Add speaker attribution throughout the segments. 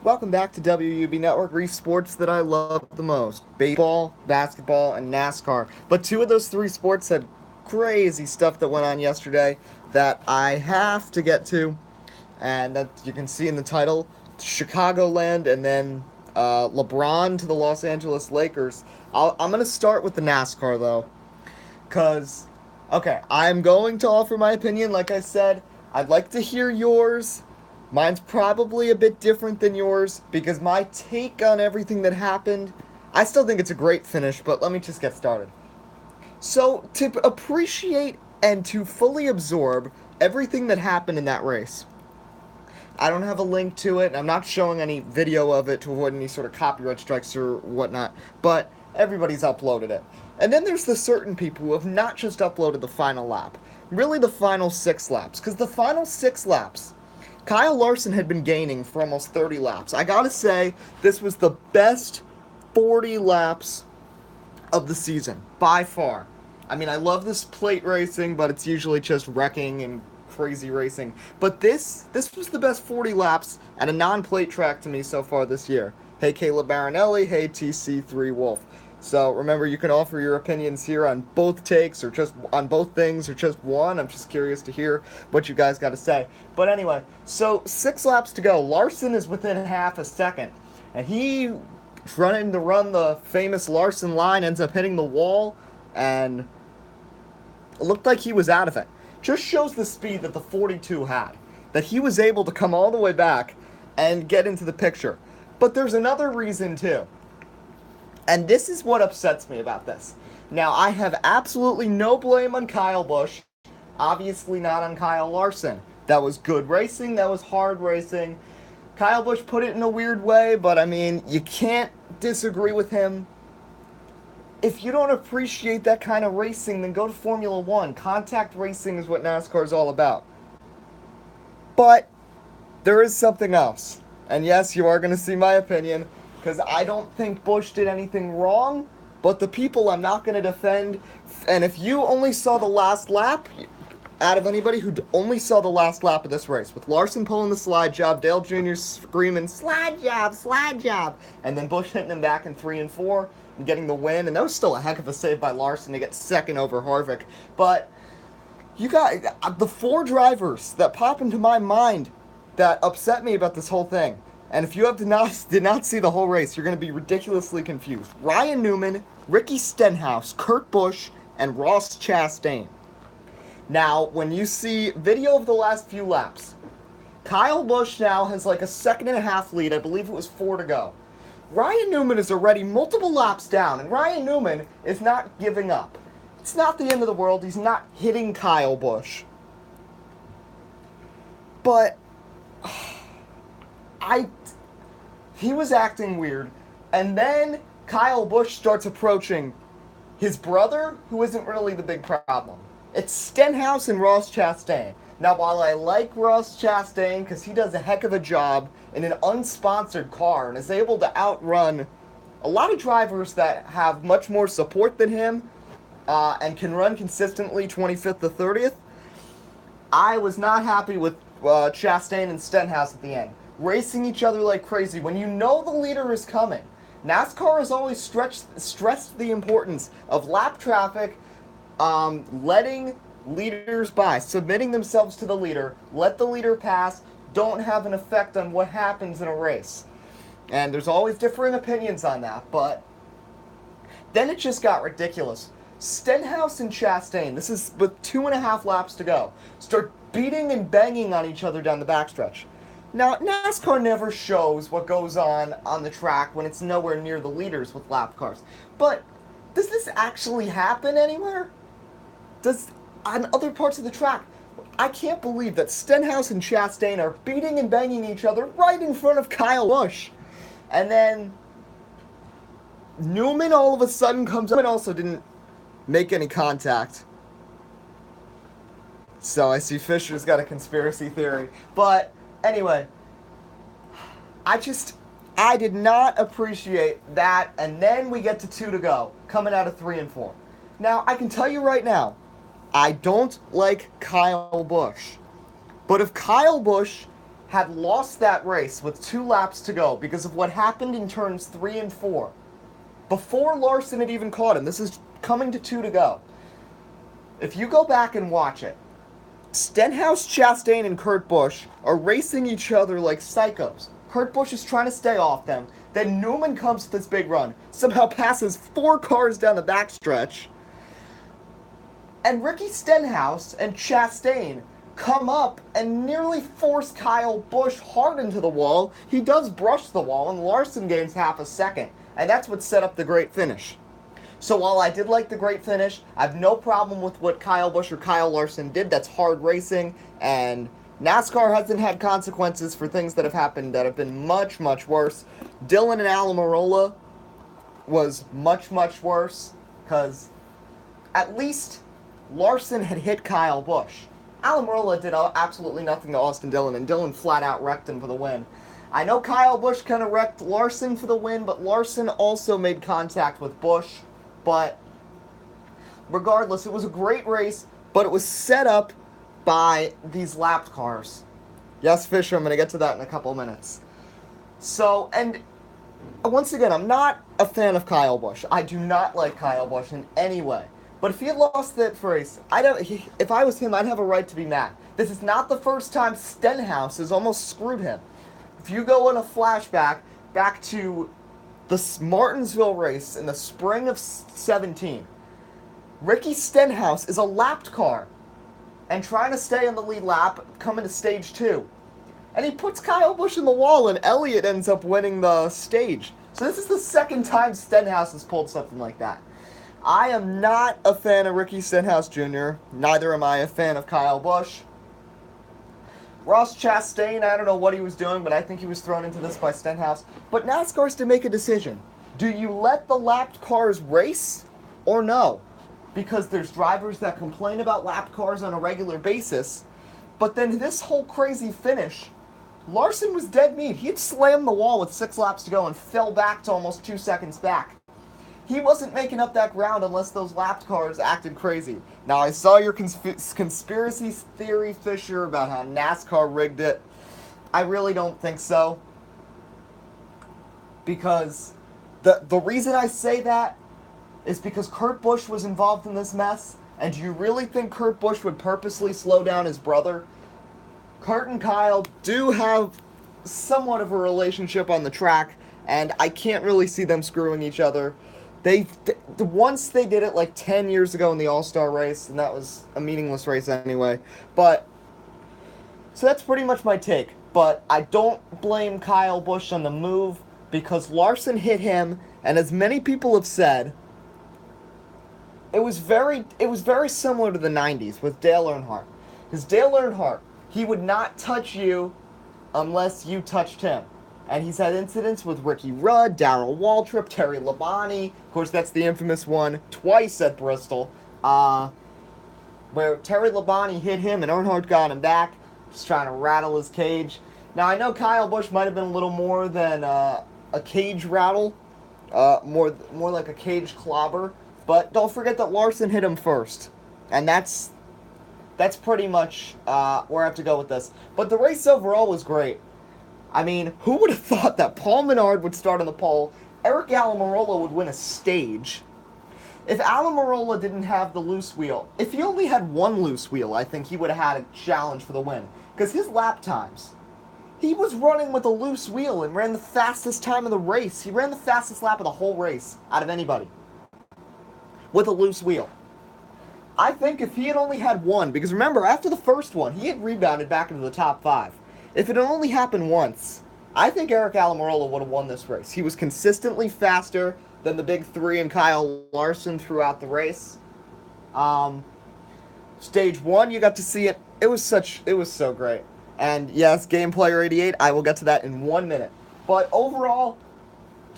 Speaker 1: Welcome back to WUB Network, three sports that I love the most: baseball, basketball, and NASCAR. But two of those three sports had crazy stuff that went on yesterday that I have to get to, and that you can see in the title: Chicagoland, and then LeBron to the Los Angeles Lakers. I'm going to start with the NASCAR, though, because, okay, I'm going to offer my opinion, like I said. I'd like to hear yours. Mine's probably a bit different than yours because my take on everything that happened, I still think it's a great finish, but let me just get started. So, to appreciate and to fully absorb everything that happened in that race, I don't have a link to it. I'm not showing any video of it to avoid any sort of copyright strikes or whatnot, but everybody's uploaded it. And then there's the certain people who have not just uploaded the final lap, really the final 6 laps, because the final 6 laps, Kyle Larson had been gaining for almost 30 laps. I gotta say, this was the best 40 laps of the season, by far. I mean, I love this plate racing, but it's usually just wrecking and crazy racing. But this was the best 40 laps at a non-plate track to me so far this year. Hey, Caleb Barinelli. Hey, TC3 Wolf. So remember, you can offer your opinions here on both takes, or just on both things, or just one. I'm just curious to hear what you guys got to say. But anyway, so 6 laps to go. Larson is within half a second, and he running to run the famous Larson line, ends up hitting the wall, and it looked like he was out of it. Just shows the speed that the 42 had, that he was able to come all the way back and get into the picture. But there's another reason too. And this is what upsets me about this. Now, I have absolutely no blame on Kyle Busch. Obviously not on Kyle Larson. That was good racing. That was hard racing. Kyle Busch put it in a weird way, but I mean, you can't disagree with him. If you don't appreciate that kind of racing, then go to Formula One. Contact racing is what NASCAR is all about. But there is something else. And yes, you are going to see my opinion, because I don't think Busch did anything wrong, but the people I'm not going to defend. And if you only saw the last lap, out of anybody who only saw the last lap of this race, with Larson pulling the slide job, Dale Jr. screaming, slide job, and then Busch hitting him back in 3 and 4 and getting the win, and that was still a heck of a save by Larson to get second over Harvick. But you got the 4 drivers that pop into my mind that upset me about this whole thing. And if you did not see the whole race, you're going to be ridiculously confused. Ryan Newman, Ricky Stenhouse, Kurt Busch, and Ross Chastain. Now, when you see video of the last few laps, Kyle Busch now has like a 1.5 lead. I believe it was 4 to go. Ryan Newman is already multiple laps down, and Ryan Newman is not giving up. It's not the end of the world. He's not hitting Kyle Busch. But he was acting weird, and then Kyle Busch starts approaching his brother, who isn't really the big problem. It's Stenhouse and Ross Chastain. Now, while I like Ross Chastain because he does a heck of a job in an unsponsored car and is able to outrun a lot of drivers that have much more support than him and can run consistently 25th to 30th, I was not happy with Chastain and Stenhouse at the end, racing each other like crazy when you know the leader is coming. NASCAR has always stressed the importance of lap traffic, letting leaders by, submitting themselves to the leader, let the leader pass, don't have an effect on what happens in a race. And there's always differing opinions on that, but then it just got ridiculous. Stenhouse and Chastain, this is with 2.5 laps to go, start beating and banging on each other down the backstretch. Now, NASCAR never shows what goes on the track when it's nowhere near the leaders with lap cars. But does this actually happen anywhere? On other parts of the track? I can't believe that Stenhouse and Chastain are beating and banging each other right in front of Kyle Busch. And then Newman all of a sudden comes up and also didn't make any contact. So I see Fisher's got a conspiracy theory. But anyway, I did not appreciate that. And then we get to 2 to go, coming out of 3 and 4. Now, I can tell you right now, I don't like Kyle Busch. But if Kyle Busch had lost that race with 2 laps to go because of what happened in turns 3 and 4. Before Larson had even caught him, this is coming to 2 to go. If you go back and watch it, Stenhouse, Chastain, and Kurt Busch are racing each other like psychos. Kurt Busch is trying to stay off them. Then Newman comes to this big run, somehow passes 4 cars down the backstretch. And Ricky Stenhouse and Chastain come up and nearly force Kyle Busch hard into the wall. He does brush the wall, and Larson gains half a second. And that's what set up the great finish. So while I did like the great finish, I have no problem with what Kyle Busch or Kyle Larson did. That's hard racing, and NASCAR hasn't had consequences for things that have happened that have been much, much worse. Dylan and Almirola was much, much worse, because at least Larson had hit Kyle Busch. Almirola did absolutely nothing to Austin Dillon, and Dillon flat out wrecked him for the win. I know Kyle Busch kind of wrecked Larson for the win, but Larson also made contact with Busch. But regardless, it was a great race, but it was set up by these lapped cars. Yes, Fisher, I'm going to get to that in a couple minutes. So, and once again, I'm not a fan of Kyle Busch. I do not like Kyle Busch in any way. But if he had lost that race, if I was him, I'd have a right to be mad. This is not the first time Stenhouse has almost screwed him. If you go in a flashback back to the Martinsville race in the spring of 17, Ricky Stenhouse is a lapped car and trying to stay in the lead lap, coming to stage 2. And he puts Kyle Busch in the wall, and Elliott ends up winning the stage. So this is the second time Stenhouse has pulled something like that. I am not a fan of Ricky Stenhouse Jr., neither am I a fan of Kyle Busch. Ross Chastain, I don't know what he was doing, but I think he was thrown into this by Stenhouse. But NASCAR's to make a decision. Do you let the lapped cars race or no? Because there's drivers that complain about lapped cars on a regular basis, but then this whole crazy finish, Larson was dead meat. He had slammed the wall with 6 laps to go and fell back to almost 2 seconds back. He wasn't making up that ground unless those lapped cars acted crazy. Now, I saw your conspiracy theory, Fisher, about how NASCAR rigged it. I really don't think so. Because the reason I say that is because Kurt Busch was involved in this mess. And do you really think Kurt Busch would purposely slow down his brother? Kurt and Kyle do have somewhat of a relationship on the track, and I can't really see them screwing each other. Once they did it like 10 years ago in the All-Star race, and that was a meaningless race anyway. But, so that's pretty much my take. But I don't blame Kyle Busch on the move, because Larson hit him, and as many people have said, it was very similar to the 90s with Dale Earnhardt. Because Dale Earnhardt, he would not touch you unless you touched him. And he's had incidents with Ricky Rudd, Darrell Waltrip, Terry Labonte. Of course, that's the infamous one twice at Bristol, where Terry Labonte hit him and Earnhardt got him back, just trying to rattle his cage. Now, I know Kyle Busch might have been a little more than a cage rattle, more like a cage clobber. But don't forget that Larson hit him first. And that's pretty much where I have to go with this. But the race overall was great. I mean, who would have thought that Paul Menard would start on the pole, Eric Almirola would win a stage? If Almirola didn't have the loose wheel, if he only had one loose wheel, I think he would have had a challenge for the win. Because his lap times, he was running with a loose wheel and ran the fastest time of the race. He ran the fastest lap of the whole race out of anybody with a loose wheel. I think if he had only had one, because remember, after the first one, he had rebounded back into the top 5. If it had only happened once, I think Eric Almirola would have won this race. He was consistently faster than the big 3 and Kyle Larson throughout the race. Stage 1, you got to see it. It was so great. And yes, Game Player 88, I will get to that in 1 minute. But overall,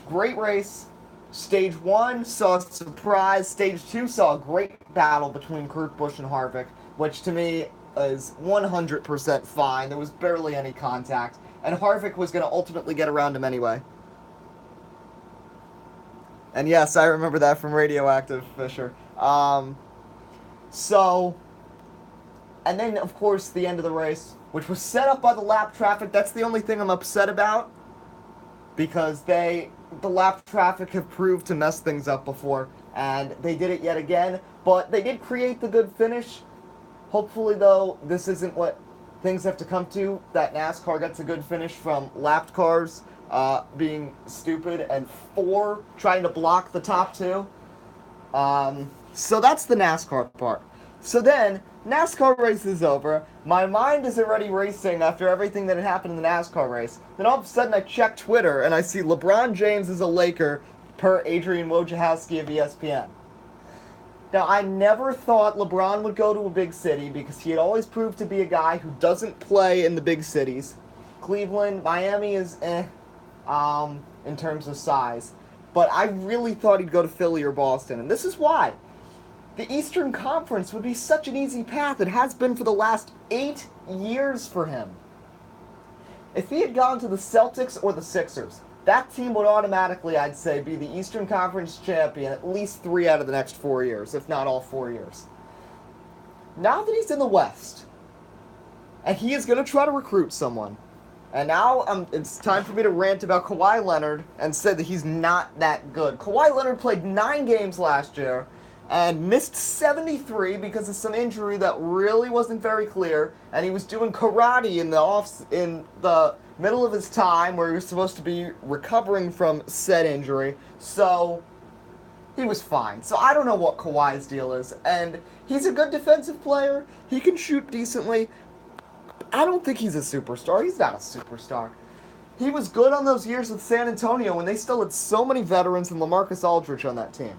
Speaker 1: great race. Stage 1 saw a surprise. Stage 2 saw a great battle between Kurt Busch and Harvick, which to me is 100% fine. There was barely any contact, and Harvick was going to ultimately get around him anyway. And yes, I remember that from Radioactive, Fisher. And And then, of course, the end of the race, which was set up by the lap traffic. That's the only thing I'm upset about, because the lap traffic have proved to mess things up before, and they did it yet again. But they did create the good finish. Hopefully, though, this isn't what things have to come to, that NASCAR gets a good finish from lapped cars being stupid and 4 trying to block the top 2. So that's the NASCAR part. So then, NASCAR race is over. My mind is already racing after everything that had happened in the NASCAR race. Then all of a sudden I check Twitter and I see LeBron James is a Laker per Adrian Wojciechowski of ESPN. Now, I never thought LeBron would go to a big city because he had always proved to be a guy who doesn't play in the big cities. Cleveland, Miami is in terms of size. But I really thought he'd go to Philly or Boston, and this is why. The Eastern Conference would be such an easy path. It has been for the last 8 years for him. If he had gone to the Celtics or the Sixers, that team would automatically, I'd say, be the Eastern Conference champion at least 3 out of the next 4 years, if not all 4 years. Now that he's in the West, and he is going to try to recruit someone, and now it's time for me to rant about Kawhi Leonard and say that he's not that good. Kawhi Leonard played 9 games last year and missed 73 because of some injury that really wasn't very clear, and he was doing karate in the middle of his time where he was supposed to be recovering from said injury, so he was fine. So I don't know what Kawhi's deal is, and he's a good defensive player. He can shoot decently. I don't think he's a superstar. He's not a superstar. He was good on those years with San Antonio when they still had so many veterans and LaMarcus Aldridge on that team.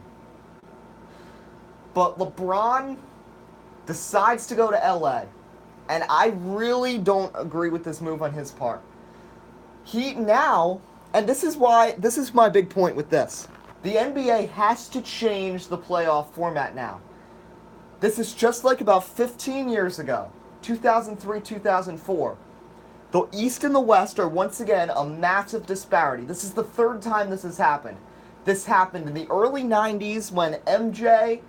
Speaker 1: But LeBron decides to go to LA, and I really don't agree with this move on his part. He now, and this is my big point with this. The NBA has to change the playoff format now. This is just like about 15 years ago, 2003, 2004. The East and the West are once again a massive disparity. This is the 3rd time this has happened. This happened in the early 90s when MJ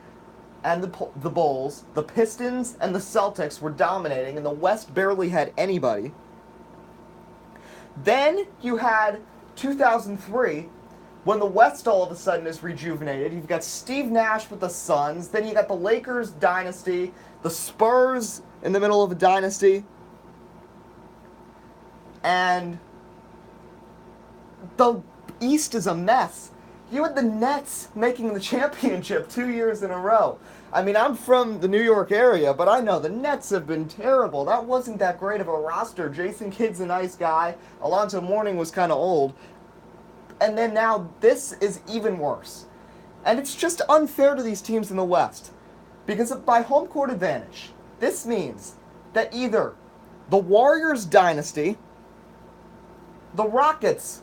Speaker 1: and the Bulls, the Pistons, and the Celtics were dominating, and the West barely had anybody. Then you had 2003, when the West all of a sudden is rejuvenated. You've got Steve Nash with the Suns. Then you got the Lakers dynasty, the Spurs in the middle of a dynasty, and the East is a mess. You had the Nets making the championship 2 years in a row. I mean, I'm from the New York area, but I know the Nets have been terrible. That wasn't that great of a roster. Jason Kidd's a nice guy. Alonzo Mourning was kind of old. And then now this is even worse. And it's just unfair to these teams in the West. Because by home court advantage, this means that either the Warriors dynasty, the Rockets,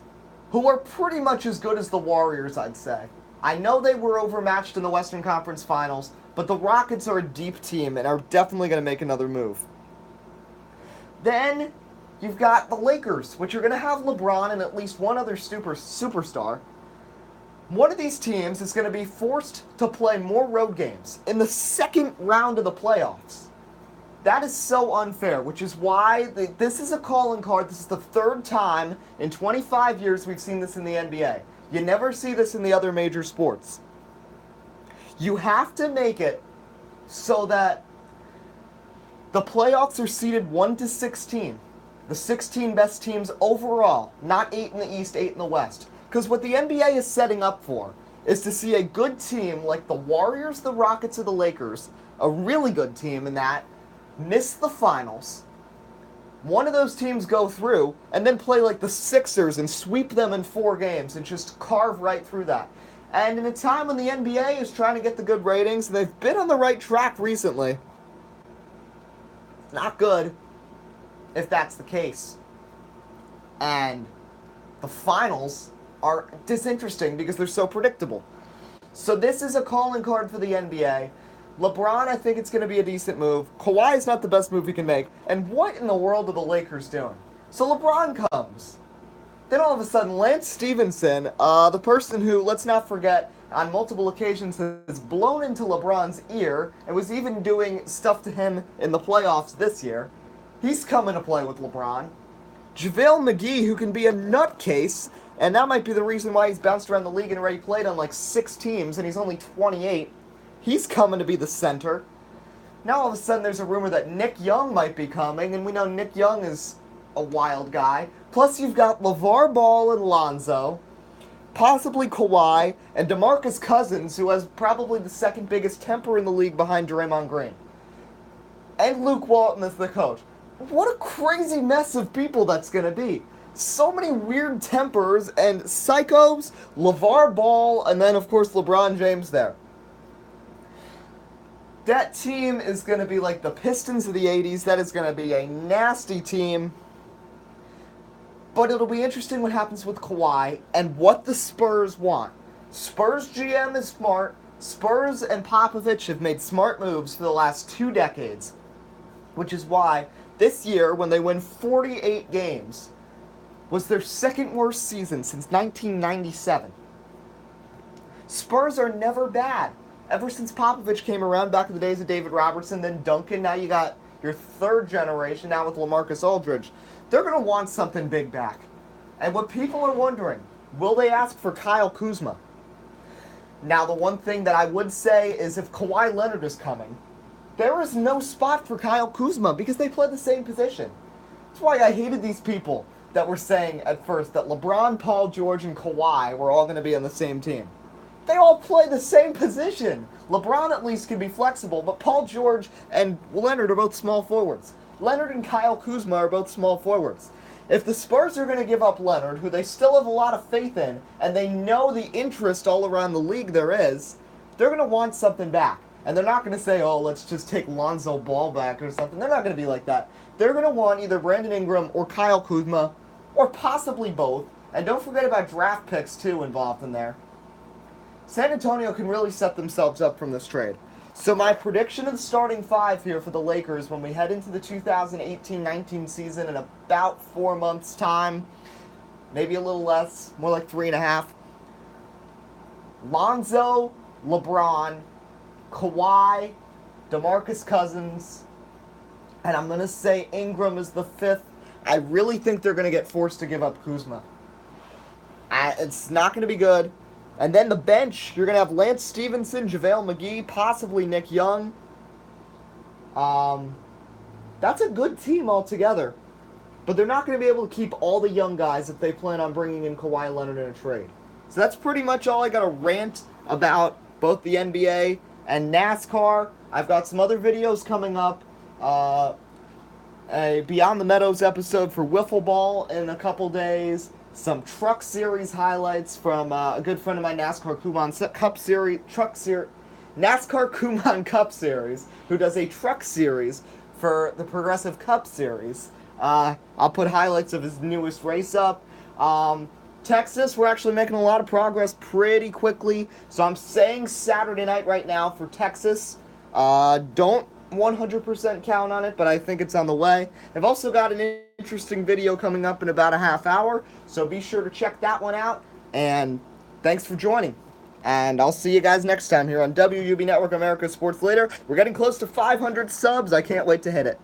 Speaker 1: who are pretty much as good as the Warriors, I'd say. I know they were overmatched in the Western Conference Finals, but the Rockets are a deep team and are definitely going to make another move. Then you've got the Lakers, which are going to have LeBron and at least one other superstar. One of these teams is going to be forced to play more road games in the second round of the playoffs. That is so unfair, which is why this is a calling card. This is the 3rd time in 25 years we've seen this in the NBA. You never see this in the other major sports. You have to make it so that the playoffs are seeded 1 to 16. The 16 best teams overall, not 8 in the East, 8 in the West. Because what the NBA is setting up for is to see a good team like the Warriors, the Rockets, or the Lakers, a really good team in that, miss the finals, one of those teams go through, and then play like the Sixers and sweep them in 4 games and just carve right through that. And in a time when the NBA is trying to get the good ratings, they've been on the right track recently. Not good, if that's the case. And the finals are disinteresting because they're so predictable. So this is a calling card for the NBA. LeBron, I think it's going to be a decent move. Kawhi is not the best move he can make. And what in the world are the Lakers doing? So LeBron comes. Then all of a sudden, Lance Stevenson, the person who, let's not forget, on multiple occasions has blown into LeBron's ear and was even doing stuff to him in the playoffs this year, he's coming to play with LeBron. JaVale McGee, who can be a nutcase, and that might be the reason why he's bounced around the league and already played on like 6 teams, and he's only 28. He's coming to be the center. Now all of a sudden there's a rumor that Nick Young might be coming, and we know Nick Young is a wild guy. Plus you've got LeVar Ball and Lonzo, possibly Kawhi, and DeMarcus Cousins, who has probably the second biggest temper in the league behind Draymond Green. And Luke Walton as the coach. What a crazy mess of people that's going to be. So many weird tempers and psychos, LeVar Ball, and then of course LeBron James there. That team is going to be like the Pistons of the 80s. That is going to be a nasty team. But it'll be interesting what happens with Kawhi and what the Spurs want. Spurs GM is smart. Spurs and Popovich have made smart moves for the last 2 decades. Which is why this year, when they win 48 games, was their second worst season since 1997. Spurs are never bad. Ever since Popovich came around back in the days of David Robertson, then Duncan, now you got your third generation, now with LaMarcus Aldridge. They're going to want something big back. And what people are wondering, will they ask for Kyle Kuzma? Now, the one thing that I would say is if Kawhi Leonard is coming, there is no spot for Kyle Kuzma because they play the same position. That's why I hated these people that were saying at first that LeBron, Paul George, and Kawhi were all going to be on the same team. They all play the same position. LeBron at least can be flexible, but Paul George and Leonard are both small forwards. Leonard and Kyle Kuzma are both small forwards. If the Spurs are going to give up Leonard, who they still have a lot of faith in, and they know the interest all around the league there is, they're going to want something back. And they're not going to say, oh, let's just take Lonzo Ball back or something. They're not going to be like that. They're going to want either Brandon Ingram or Kyle Kuzma, or possibly both. And don't forget about draft picks, too, involved in there. San Antonio can really set themselves up from this trade. So my prediction of the starting 5 here for the Lakers when we head into the 2018-19 season in about 4 months' time, maybe a little less, more like 3.5. Lonzo, LeBron, Kawhi, DeMarcus Cousins, and I'm going to say Ingram is the 5th. I really think they're going to get forced to give up Kuzma. It's not going to be good. And then the bench, you're going to have Lance Stevenson, JaVale McGee, possibly Nick Young. That's a good team altogether. But they're not going to be able to keep all the young guys if they plan on bringing in Kawhi Leonard in a trade. So that's pretty much all I got to rant about both the NBA and NASCAR. I've got some other videos coming up. A Beyond the Meadows episode for Wiffle Ball in a couple days. Some Truck Series highlights from a good friend of mine, NASCAR Kumon Cup Series, who does a truck series for the Progressive Cup Series. I'll put highlights of his newest race up. Texas, we're actually making a lot of progress pretty quickly, so I'm saying Saturday night right now for Texas. Don't 100% count on it, but I think it's on the way. I've also got an interesting video coming up in about a half hour, so be sure to check that one out, and thanks for joining. And I'll see you guys next time here on WUB Network, America's Sports Leader. We're getting close to 500 subs. I can't wait to hit it.